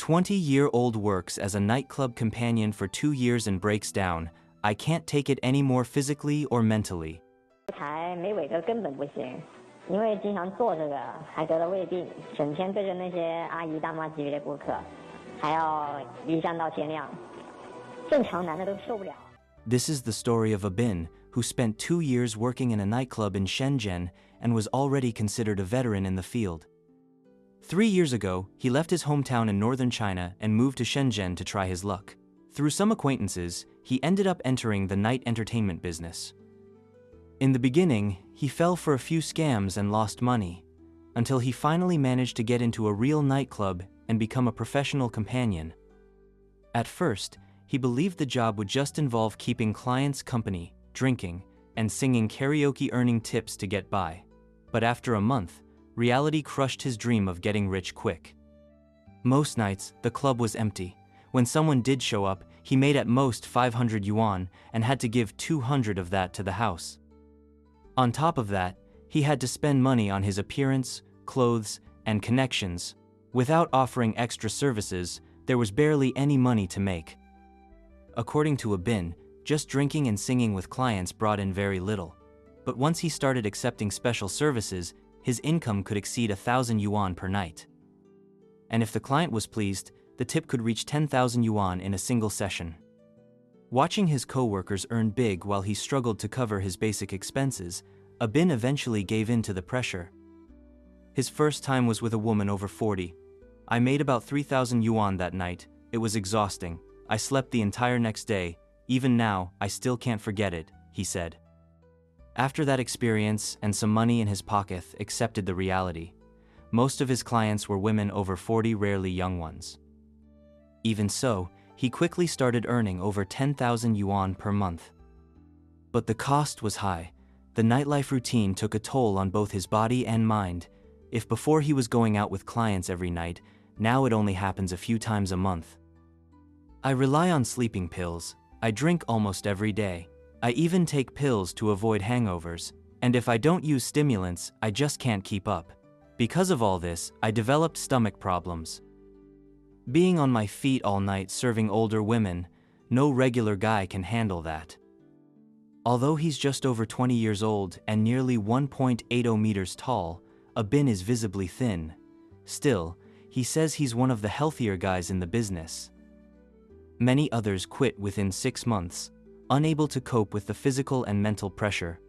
20-year-old works as a nightclub companion for 2 years and breaks down. I can't take it anymore physically or mentally. 台没尾的根本不行，因为经常做这个，还得了胃病，整天对着那些阿姨大妈级别的顾客，还要一站到天亮，正常男的都受不了。 This is the story of Abin, who spent 2 years working in a nightclub in Shenzhen and was already considered a veteran in the field. 3 years ago, he left his hometown in northern China and moved to Shenzhen to try his luck. Through some acquaintances, he ended up entering the night entertainment business. In the beginning, he fell for a few scams and lost money, until he finally managed to get into a real nightclub and become a professional companion. At first, he believed the job would just involve keeping clients company, drinking, and singing karaoke, earning tips to get by. But after a month, reality crushed his dream of getting rich quick. Most nights, the club was empty. When someone did show up, he made at most 500 yuan and had to give 200 of that to the house. On top of that, he had to spend money on his appearance, clothes, and connections. Without offering extra services, there was barely any money to make. According to Abin, just drinking and singing with clients brought in very little. But once he started accepting special services, his income could exceed 1,000 yuan per night. And if the client was pleased, the tip could reach 10,000 yuan in a single session. Watching his co-workers earn big while he struggled to cover his basic expenses, Abin eventually gave in to the pressure. His first time was with a woman over 40. I made about 3,000 yuan that night. It was exhausting. I slept the entire next day. Even now, I still can't forget it, he said. After that experience and some money in his pocket, accepted the reality. Most of his clients were women over 40, rarely young ones. Even so, he quickly started earning over 10,000 yuan per month. But the cost was high. The nightlife routine took a toll on both his body and mind. If before he was going out with clients every night, now it only happens a few times a month. I rely on sleeping pills. I drink almost every day. I even take pills to avoid hangovers, and if I don't use stimulants, I just can't keep up. Because of all this, I developed stomach problems. Being on my feet all night serving older women, no regular guy can handle that. Although he's just over 20 years old and nearly 1.80 meters tall, Abin is visibly thin. Still, he says he's one of the healthier guys in the business. Many others quit within 6 months, unable to cope with the physical and mental pressure.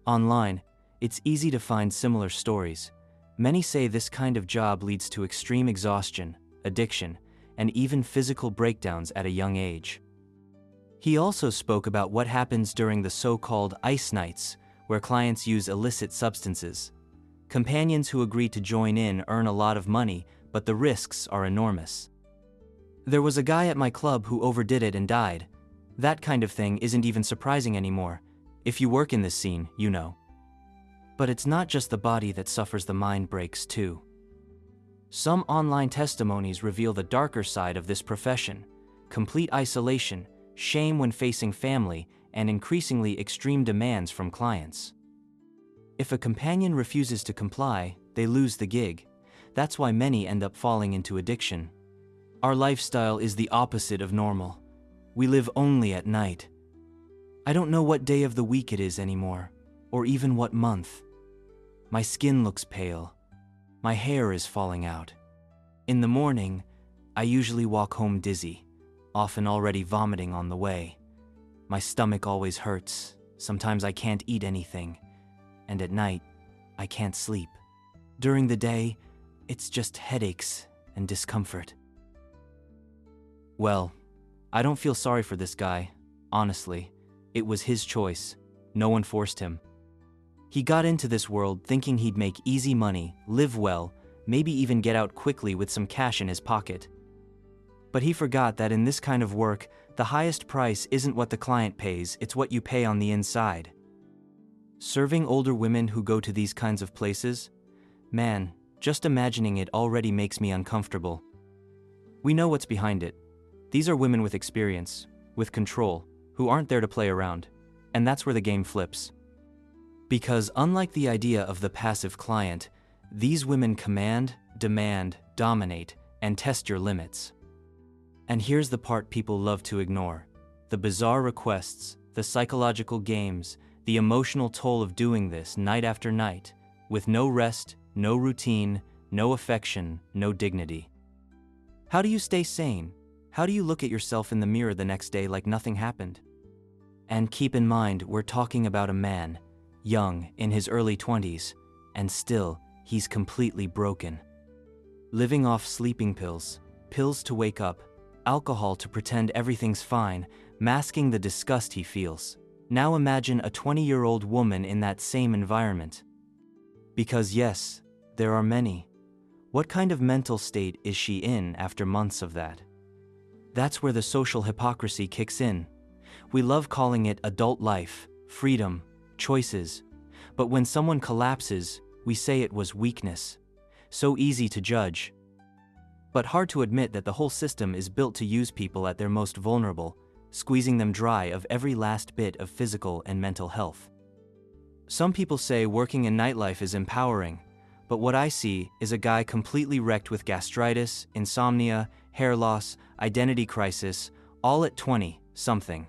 Online, it's easy to find similar stories. Many say this kind of job leads to extreme exhaustion, addiction, and even physical breakdowns at a young age. He also spoke about what happens during the so-called ice nights, where clients use illicit substances. Companions who agree to join in earn a lot of money, but the risks are enormous. There was a guy at my club who overdid it and died. That kind of thing isn't even surprising anymore. If you work in this scene, you know. But it's not just the body that suffers, the mind breaks too. Some online testimonies reveal the darker side of this profession: complete isolation, shame when facing family, and increasingly extreme demands from clients. If a companion refuses to comply, they lose the gig. That's why many end up falling into addiction. Our lifestyle is the opposite of normal. We live only at night. I don't know what day of the week it is anymore, or even what month. My skin looks pale. My hair is falling out. In the morning, I usually walk home dizzy, often already vomiting on the way. My stomach always hurts. Sometimes I can't eat anything. And at night, I can't sleep. During the day, it's just headaches and discomfort. Well, I don't feel sorry for this guy, honestly. It was his choice. No one forced him. He got into this world thinking he'd make easy money, live well, maybe even get out quickly with some cash in his pocket. But he forgot that in this kind of work, the highest price isn't what the client pays, it's what you pay on the inside. Serving older women who go to these kinds of places? Man, just imagining it already makes me uncomfortable. We know what's behind it. These are women with experience, with control, who aren't there to play around. And that's where the game flips. Because unlike the idea of the passive client, these women command, demand, dominate, and test your limits. And here's the part people love to ignore: the bizarre requests, the psychological games, the emotional toll of doing this night after night, with no rest, no routine, no affection, no dignity. How do you stay sane? How do you look at yourself in the mirror the next day like nothing happened? And keep in mind, we're talking about a man, young, in his early 20s, and still, he's completely broken. Living off sleeping pills, pills to wake up, alcohol to pretend everything's fine, masking the disgust he feels. Now imagine a 20-year-old woman in that same environment. Because yes, there are many. What kind of mental state is she in after months of that? That's where the social hypocrisy kicks in. We love calling it adult life, freedom, choices. But when someone collapses, we say it was weakness. So easy to judge. But hard to admit that the whole system is built to use people at their most vulnerable, squeezing them dry of every last bit of physical and mental health. Some people say working in nightlife is empowering, but what I see is a guy completely wrecked with gastritis, insomnia, hair loss, identity crisis, all at 20-something.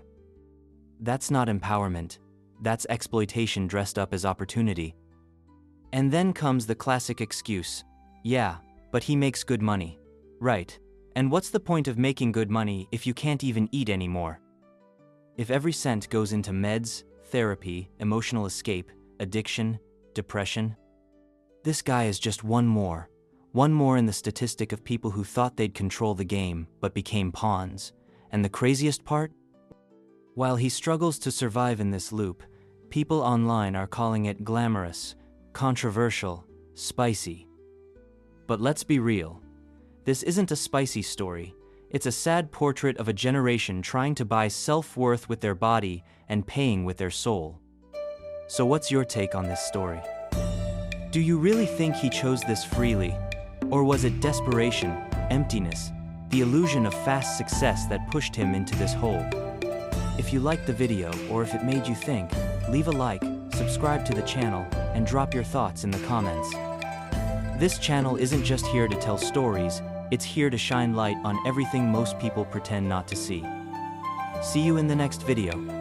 That's not empowerment. That's exploitation dressed up as opportunity. And then comes the classic excuse: yeah, but he makes good money. Right. And what's the point of making good money if you can't even eat anymore? If every cent goes into meds, therapy, emotional escape, addiction, depression? This guy is just one more in the statistic of people who thought they'd control the game but became pawns. And the craziest part? While he struggles to survive in this loop, people online are calling it glamorous, controversial, spicy. But let's be real. This isn't a spicy story. It's a sad portrait of a generation trying to buy self-worth with their body and paying with their soul. So what's your take on this story? Do you really think he chose this freely? Or was it desperation, emptiness, the illusion of fast success that pushed him into this hole? If you liked the video or if it made you think, leave a like, subscribe to the channel, and drop your thoughts in the comments. This channel isn't just here to tell stories, it's here to shine light on everything most people pretend not to see. See you in the next video.